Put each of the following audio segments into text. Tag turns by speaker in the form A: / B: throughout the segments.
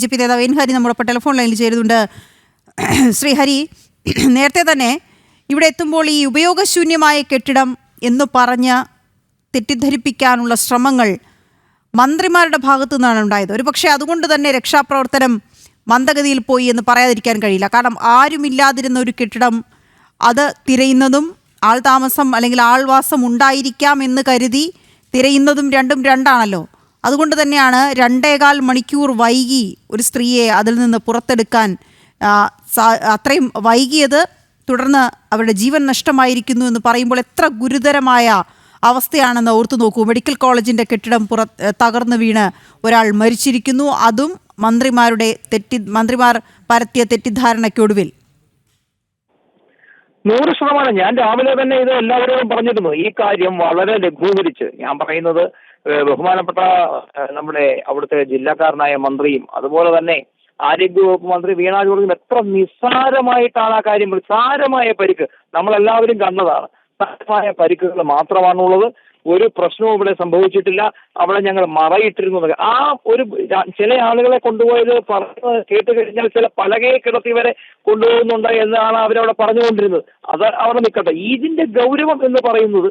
A: BJP നേതാവ് N Hari നമ്മുടെ telephone ലൈനിൽ ചേരുന്നുണ്ട്. ശ്രീ ഹരി, നേരത്തെ തന്നെ ഇവിടെ എത്തുമ്പോൾ ഈ ഉപയോഗശൂന്യമായ കെട്ടിടം എന്ന് പറഞ്ഞ് തെറ്റിദ്ധരിപ്പിക്കാനുള്ള ശ്രമങ്ങൾ മന്ത്രിമാരുടെ ഭാഗത്തു നിന്നാണ് ഉണ്ടായത്. ഒരു പക്ഷേ അതുകൊണ്ട് തന്നെ രക്ഷാപ്രവർത്തനം മന്ദഗതിയിൽ പോയി എന്ന് പറയാതിരിക്കാൻ കഴിയില്ല. കാരണം ആരുമില്ലാതിരുന്ന ഒരു കെട്ടിടം അത് തിരയുന്നതും ആൾ താമസം അല്ലെങ്കിൽ ആൾവാസം ഉണ്ടായിരിക്കാം എന്ന് കരുതി തിരയുന്നതും രണ്ടും രണ്ടാണല്ലോ. അതുകൊണ്ട് തന്നെയാണ് 2.25 മണിക്കൂർ വൈകി ഒരു സ്ത്രീയെ അതിൽ നിന്ന് പുറത്തെടുക്കാൻ അത്രയും വൈകിയത്. തുടർന്ന് അവരുടെ ജീവൻ നഷ്ടമായിരിക്കുന്നു എന്ന് പറയുമ്പോൾ എത്ര ഗുരുതരമായ അവസ്ഥയാണെന്ന് ഓർത്തു നോക്കൂ. മെഡിക്കൽ കോളേജിൻ്റെ കെട്ടിടം തകർന്നു വീണ് ഒരാൾ മരിച്ചിരിക്കുന്നു. അതും മന്ത്രിമാർ പരത്തിയ തെറ്റിദ്ധാരണയ്ക്കൊടുവിൽ.
B: 100%. ഞാൻ രാവിലെ തന്നെ ഇത് എല്ലാവരോടും പറഞ്ഞിരുന്നു. ഈ കാര്യം വളരെ ലഘൂകരിച്ച് ഞാൻ പറയുന്നത് ബഹുമാനപ്പെട്ട നമ്മുടെ അവിടുത്തെ ജില്ലാക്കാരനായ മന്ത്രിയും അതുപോലെ തന്നെ ആരോഗ്യവകുപ്പ് മന്ത്രി വീണ ജോർജും എത്ര നിസ്സാരമായിട്ടാണ് ആ കാര്യം. സാരമായ പരിക്ക് നമ്മളെല്ലാവരും കണ്ടതാണ്. സാരമായ പരിക്കുകൾ മാത്രമാണുള്ളത്. ഒരു പ്രശ്നവും ഇവിടെ സംഭവിച്ചിട്ടില്ല. അവിടെ ഞങ്ങൾ മറയിട്ടിരുന്നു. ആ ഒരു ചില ആളുകളെ കൊണ്ടുപോയത് പറയുന്നത് കേട്ട് കഴിഞ്ഞാൽ ചില പലകയെ കിടത്തി വരെ കൊണ്ടുപോകുന്നുണ്ട് എന്നാണ് അവരവിടെ പറഞ്ഞുകൊണ്ടിരുന്നത്. അത് അവിടെ നിൽക്കട്ടെ. ഇതിന്റെ ഗൗരവം എന്ന് പറയുന്നത്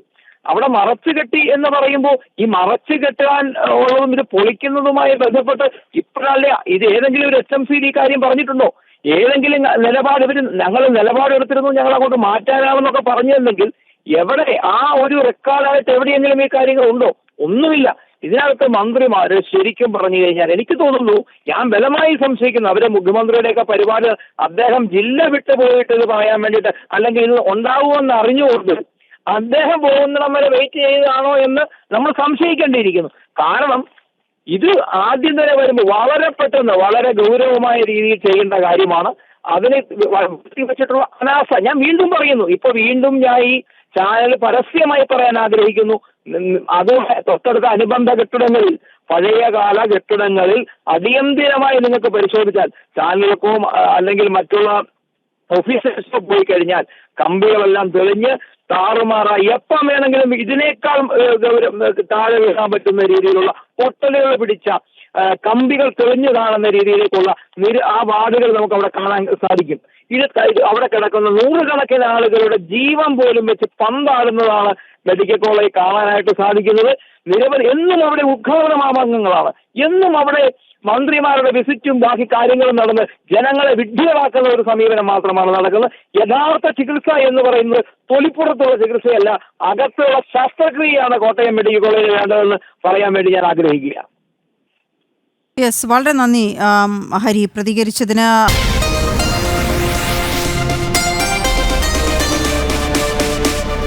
B: അവിടെ മറച്ചു കെട്ടി എന്ന് പറയുമ്പോൾ ഈ മറച്ചു കെട്ടാൻ ഉള്ളതും ഇത് പൊളിക്കുന്നതുമായി ബന്ധപ്പെട്ട് ഇപ്പോഴല്ലേ ഇത് ഏതെങ്കിലും ഒരു HMC ഈ കാര്യം പറഞ്ഞിട്ടുണ്ടോ? ഏതെങ്കിലും നിലപാട് ഞങ്ങൾ നിലപാടെടുത്തിരുന്നു, ഞങ്ങൾ അങ്ങോട്ട് മാറ്റാനാണെന്നൊക്കെ പറഞ്ഞിരുന്നെങ്കിൽ എവിടെ ആ ഒരു റെക്കോർഡായിട്ട് എവിടെയെങ്കിലും ഈ കാര്യങ്ങൾ ഉണ്ടോ? ഒന്നുമില്ല. ഇതിനകത്ത് മന്ത്രിമാര് ശരിക്കും പറഞ്ഞു കഴിഞ്ഞാൽ എനിക്ക് തോന്നുന്നു, ഞാൻ ബലമായി സംശയിക്കുന്നു, അവരെ മുഖ്യമന്ത്രിയുടെയൊക്കെ പരിപാടി അദ്ദേഹം ജില്ല വിട്ടു പോയിട്ട് ഇത് പറയാൻ വേണ്ടിയിട്ട് അല്ലെങ്കിൽ ഇത് ഉണ്ടാവുമെന്ന് അറിഞ്ഞുകൊണ്ട് അദ്ദേഹം പോകുന്നിടം വരെ വെയിറ്റ് ചെയ്തതാണോ എന്ന് നമ്മൾ സംശയിക്കേണ്ടിയിരിക്കുന്നു. കാരണം ഇത് ആദ്യം തന്നെ വരുമ്പോൾ വളരെ പെട്ടെന്ന് വളരെ ഗൗരവമായ രീതിയിൽ ചെയ്യേണ്ട കാര്യമാണ്. അതിന് വെച്ചിട്ടുള്ള അനാസ ഞാൻ വീണ്ടും പറയുന്നു. ഇപ്പൊ വീണ്ടും ഞാൻ ഈ ചാനൽ പരസ്യമായി പറയാൻ ആഗ്രഹിക്കുന്നു. അത് തൊട്ടടുത്ത അനുബന്ധ കെട്ടിടങ്ങളിൽ, പഴയകാല കെട്ടിടങ്ങളിൽ അടിയന്തിരമായി നിങ്ങൾക്ക് പരിശോധിച്ചാൽ ചാനലുകൾക്കോ അല്ലെങ്കിൽ മറ്റുള്ള ഓഫീസേഴ്സോ പോയി കഴിഞ്ഞാൽ കമ്പികളെല്ലാം തെളിഞ്ഞ് താറുമാറായി എപ്പം വേണമെങ്കിലും ഇതിനേക്കാൾ താഴെ വീഴാൻ പറ്റുന്ന രീതിയിലുള്ള പൊട്ടലുകൾ പിടിച്ച കമ്പികൾ തെളിഞ്ഞു കാണുന്ന രീതിയിലേക്കുള്ള ആ വാർഡുകൾ നമുക്ക് അവിടെ കാണാൻ സാധിക്കും. ഇത് അവിടെ കിടക്കുന്ന 100 കണക്കിന് ആളുകളുടെ ജീവൻ പോലും വെച്ച് പന്താടുന്നതാണ് മെഡിക്കൽ കോളേജ് കാണാനായിട്ട് സാധിക്കുന്നത്. നിരവധി എന്നും അവിടെ ഉദ്ഘാടനമാമംഗങ്ങളാണ്. എന്നും അവിടെ മന്ത്രിമാരുടെ വിസിറ്റും ബാക്കി കാര്യങ്ങളും നടന്ന് ജനങ്ങളെ വിഡ്ഢികളാക്കുന്ന ഒരു സമീപനം മാത്രമാണ് നടക്കുന്നത്. യഥാർത്ഥ ചികിത്സ എന്ന് പറയുന്നത് തൊലിപ്പുറത്തുള്ള ചികിത്സയല്ല, അകത്തുള്ള ശസ്ത്രക്രിയയാണ് കോട്ടയം മെഡിക്കൽ കോളേജിൽ വേണ്ടതെന്ന് പറയാൻ വേണ്ടി ഞാൻ ആഗ്രഹിക്കുക.
A: യെസ്, വളരെ നന്ദി ഹരി പ്രതികരിച്ചതിന്.